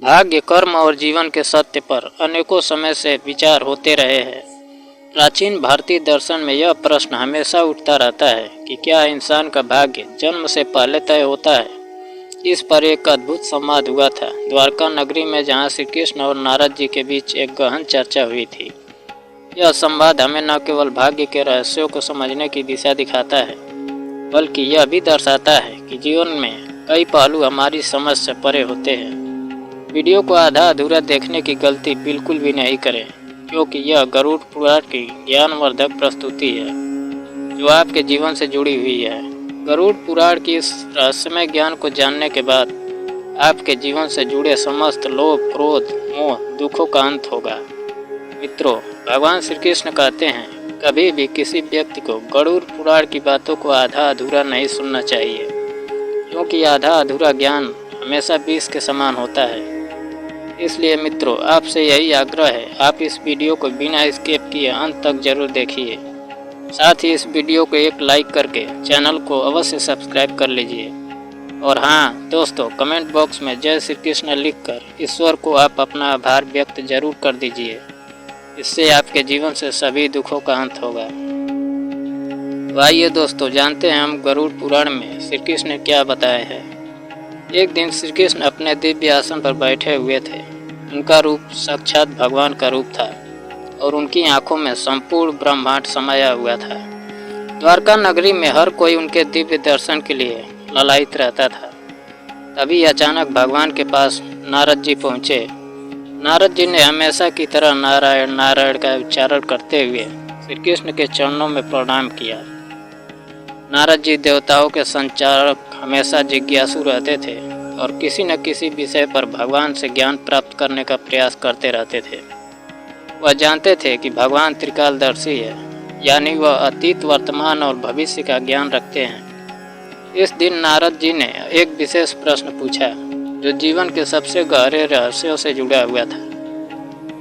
भाग्य, कर्म और जीवन के सत्य पर अनेकों समय से विचार होते रहे हैं। प्राचीन भारतीय दर्शन में यह प्रश्न हमेशा उठता रहता है कि क्या इंसान का भाग्य जन्म से पहले तय होता है। इस पर एक अद्भुत संवाद हुआ था द्वारका नगरी में, जहाँ श्री कृष्ण और नारद जी के बीच एक गहन चर्चा हुई थी। यह संवाद हमें न केवल भाग्य के रहस्यों को समझने की दिशा दिखाता है, बल्कि यह भी दर्शाता है कि जीवन में कई पहलू हमारी समझ से परे होते हैं। वीडियो को आधा अधूरा देखने की गलती बिल्कुल भी नहीं करें, क्योंकि यह गरुड़ पुराण की ज्ञानवर्धक प्रस्तुति है जो आपके जीवन से जुड़ी हुई है। गरुड़ पुराण की इस रहस्यमय ज्ञान को जानने के बाद आपके जीवन से जुड़े समस्त लोभ, क्रोध, मोह, दुखों का अंत होगा। मित्रों, भगवान श्री कृष्ण कहते हैं, कभी भी किसी व्यक्ति को गरुड़ पुराण की बातों को आधा अधूरा नहीं सुनना चाहिए, क्योंकि आधा अधूरा ज्ञान हमेशा विष के समान होता है। इसलिए मित्रों, आपसे यही आग्रह है, आप इस वीडियो को बिना स्किप किए अंत तक जरूर देखिए। साथ ही इस वीडियो को एक लाइक करके चैनल को अवश्य सब्सक्राइब कर लीजिए। और हाँ दोस्तों, कमेंट बॉक्स में जय श्री कृष्ण लिखकर ईश्वर को आप अपना आभार व्यक्त जरूर कर दीजिए। इससे आपके जीवन से सभी दुखों का अंत होगा। तो आइए दोस्तों, जानते हैं हम गरुड़ पुराण में श्री कृष्ण ने क्या बताया है। एक दिन श्री कृष्ण अपने दिव्य आसन पर बैठे हुए थे। उनका रूप साक्षात भगवान का रूप था और उनकी आंखों में संपूर्ण ब्रह्मांड समाया हुआ था। द्वारका नगरी में हर कोई उनके दिव्य दर्शन के लिए ललायित रहता था। तभी अचानक भगवान के पास नारद जी पहुँचे। नारद जी ने हमेशा की तरह नारायण नारायण का उच्चारण करते हुए श्री कृष्ण के चरणों में प्रणाम किया। नारद जी देवताओं के संचारक हमेशा जिज्ञासु रहते थे और किसी न किसी विषय पर भगवान से ज्ञान प्राप्त करने का प्रयास करते रहते थे। वह जानते थे कि भगवान त्रिकालदर्शी है, यानी वह अतीत, वर्तमान और भविष्य का ज्ञान रखते हैं। इस दिन नारद जी ने एक विशेष प्रश्न पूछा जो जीवन के सबसे गहरे रहस्यों से जुड़ा हुआ था।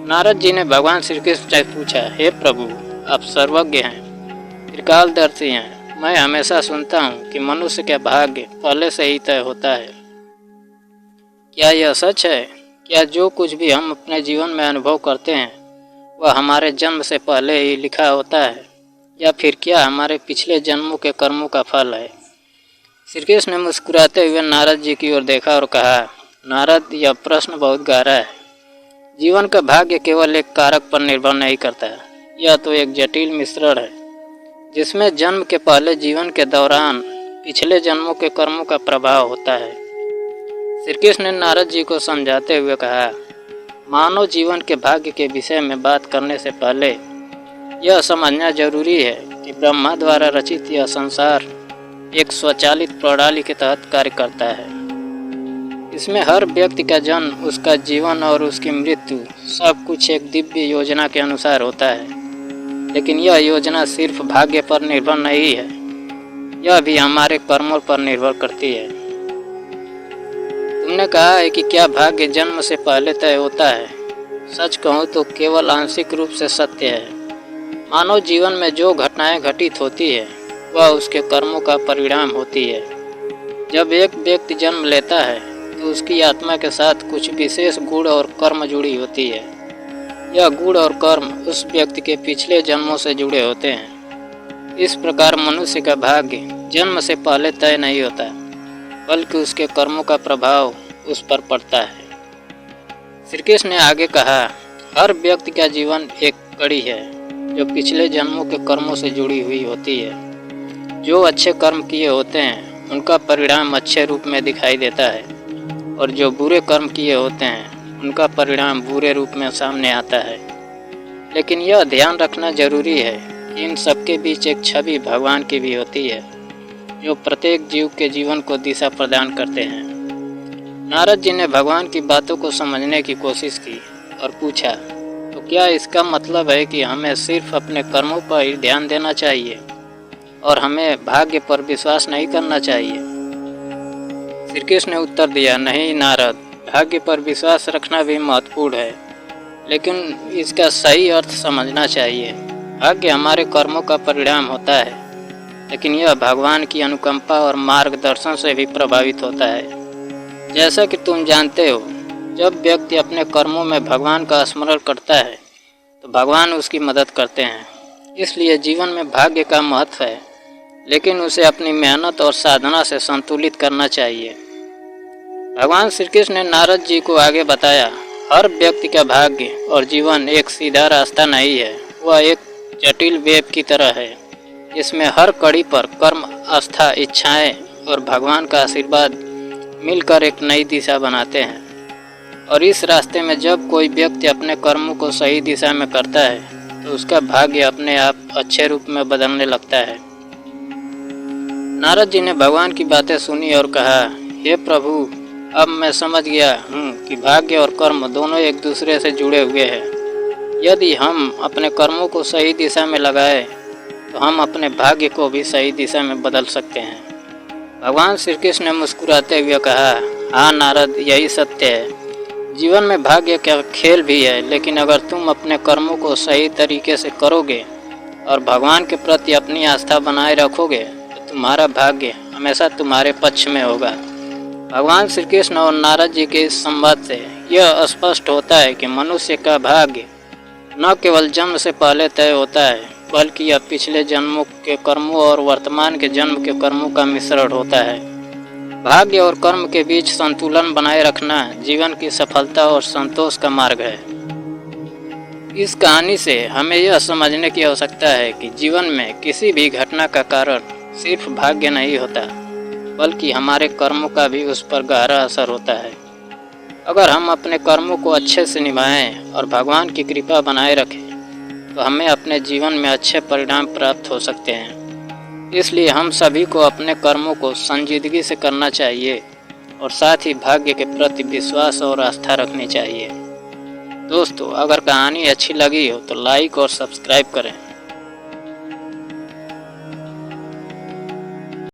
नारद जी ने भगवान श्री कृष्ण से पूछा, हे प्रभु, आप सर्वज्ञ हैं, त्रिकालदर्शी हैं। मैं हमेशा सुनता हूँ कि मनुष्य का भाग्य पहले से ही तय होता है। क्या यह सच है? क्या जो कुछ भी हम अपने जीवन में अनुभव करते हैं वह हमारे जन्म से पहले ही लिखा होता है, या फिर क्या हमारे पिछले जन्मों के कर्मों का फल है? श्री कृष्ण ने मुस्कुराते हुए नारद जी की ओर देखा और कहा, नारद, यह प्रश्न बहुत गहरा है। जीवन का भाग्य केवल एक कारक पर निर्भर नहीं करता, यह तो एक जटिल मिश्रण है जिसमें जन्म के पहले, जीवन के दौरान पिछले जन्मों के कर्मों का प्रभाव होता है। श्री कृष्ण ने नारद जी को समझाते हुए कहा, मानव जीवन के भाग्य के विषय में बात करने से पहले यह समझना जरूरी है कि ब्रह्मा द्वारा रचित यह संसार एक स्वचालित प्रणाली के तहत कार्य करता है। इसमें हर व्यक्ति का जन्म, उसका जीवन और उसकी मृत्यु सब कुछ एक दिव्य योजना के अनुसार होता है। लेकिन यह योजना सिर्फ भाग्य पर निर्भर नहीं है, यह भी हमारे कर्मों पर निर्भर करती है। तुमने कहा है कि क्या भाग्य जन्म से पहले तय होता है। सच कहूँ तो केवल आंशिक रूप से सत्य है। मानव जीवन में जो घटनाएं घटित होती है वह उसके कर्मों का परिणाम होती है। जब एक व्यक्ति जन्म लेता है तो उसकी आत्मा के साथ कुछ विशेष गुण और कर्म जुड़ी होती है। यह गुण और कर्म उस व्यक्ति के पिछले जन्मों से जुड़े होते हैं। इस प्रकार मनुष्य का भाग्य जन्म से पहले तय नहीं होता, बल्कि उसके कर्मों का प्रभाव उस पर पड़ता है। श्री कृष्ण ने आगे कहा, हर व्यक्ति का जीवन एक कड़ी है जो पिछले जन्मों के कर्मों से जुड़ी हुई होती है। जो अच्छे कर्म किए होते हैं उनका परिणाम अच्छे रूप में दिखाई देता है, और जो बुरे कर्म किए होते हैं उनका परिणाम बुरे रूप में सामने आता है। लेकिन यह ध्यान रखना जरूरी है कि इन सबके बीच एक छवि भगवान की भी होती है, जो प्रत्येक जीव के जीवन को दिशा प्रदान करते हैं। नारद जी ने भगवान की बातों को समझने की कोशिश की और पूछा, तो क्या इसका मतलब है कि हमें सिर्फ अपने कर्मों पर ही ध्यान देना चाहिए और हमें भाग्य पर विश्वास नहीं करना चाहिए? श्री कृष्ण ने उत्तर दिया, नहीं नारद, भाग्य पर विश्वास रखना भी महत्वपूर्ण है, लेकिन इसका सही अर्थ समझना चाहिए। भाग्य हमारे कर्मों का परिणाम होता है, लेकिन यह भगवान की अनुकंपा और मार्गदर्शन से भी प्रभावित होता है। जैसा कि तुम जानते हो, जब व्यक्ति अपने कर्मों में भगवान का स्मरण करता है तो भगवान उसकी मदद करते हैं। इसलिए जीवन में भाग्य का महत्व है, लेकिन उसे अपनी मेहनत और साधना से संतुलित करना चाहिए। भगवान श्री कृष्ण ने नारद जी को आगे बताया, हर व्यक्ति का भाग्य और जीवन एक सीधा रास्ता नहीं है, वह एक जटिल वेब की तरह है, जिसमें हर कड़ी पर कर्म, आस्था, इच्छाएं और भगवान का आशीर्वाद मिलकर एक नई दिशा बनाते हैं। और इस रास्ते में जब कोई व्यक्ति अपने कर्मों को सही दिशा में करता है तो उसका भाग्य अपने आप अच्छे रूप में बदलने लगता है। नारद जी ने भगवान की बातें सुनी और कहा, हे प्रभु, अब मैं समझ गया हूँ कि भाग्य और कर्म दोनों एक दूसरे से जुड़े हुए हैं। यदि हम अपने कर्मों को सही दिशा में लगाएं तो हम अपने भाग्य को भी सही दिशा में बदल सकते हैं। भगवान श्री कृष्ण ने मुस्कुराते हुए कहा, हाँ नारद, यही सत्य है। जीवन में भाग्य का खेल भी है, लेकिन अगर तुम अपने कर्मों को सही तरीके से करोगे और भगवान के प्रति अपनी आस्था बनाए रखोगे तो तुम्हारा भाग्य हमेशा तुम्हारे पक्ष में होगा। भगवान श्री कृष्ण और नारद जी के इस संवाद से यह स्पष्ट होता है कि मनुष्य का भाग्य न केवल जन्म से पहले तय होता है, बल्कि यह पिछले जन्मों के कर्मों और वर्तमान के जन्म के कर्मों का मिश्रण होता है। भाग्य और कर्म के बीच संतुलन बनाए रखना जीवन की सफलता और संतोष का मार्ग है। इस कहानी से हमें यह समझने की आवश्यकता है कि जीवन में किसी भी घटना का कारण सिर्फ भाग्य नहीं होता, बल्कि हमारे कर्मों का भी उस पर गहरा असर होता है। अगर हम अपने कर्मों को अच्छे से निभाएं और भगवान की कृपा बनाए रखें तो हमें अपने जीवन में अच्छे परिणाम प्राप्त हो सकते हैं। इसलिए हम सभी को अपने कर्मों को संजीदगी से करना चाहिए और साथ ही भाग्य के प्रति विश्वास और आस्था रखनी चाहिए। दोस्तों, अगर कहानी अच्छी लगी हो तो लाइक और सब्सक्राइब करें।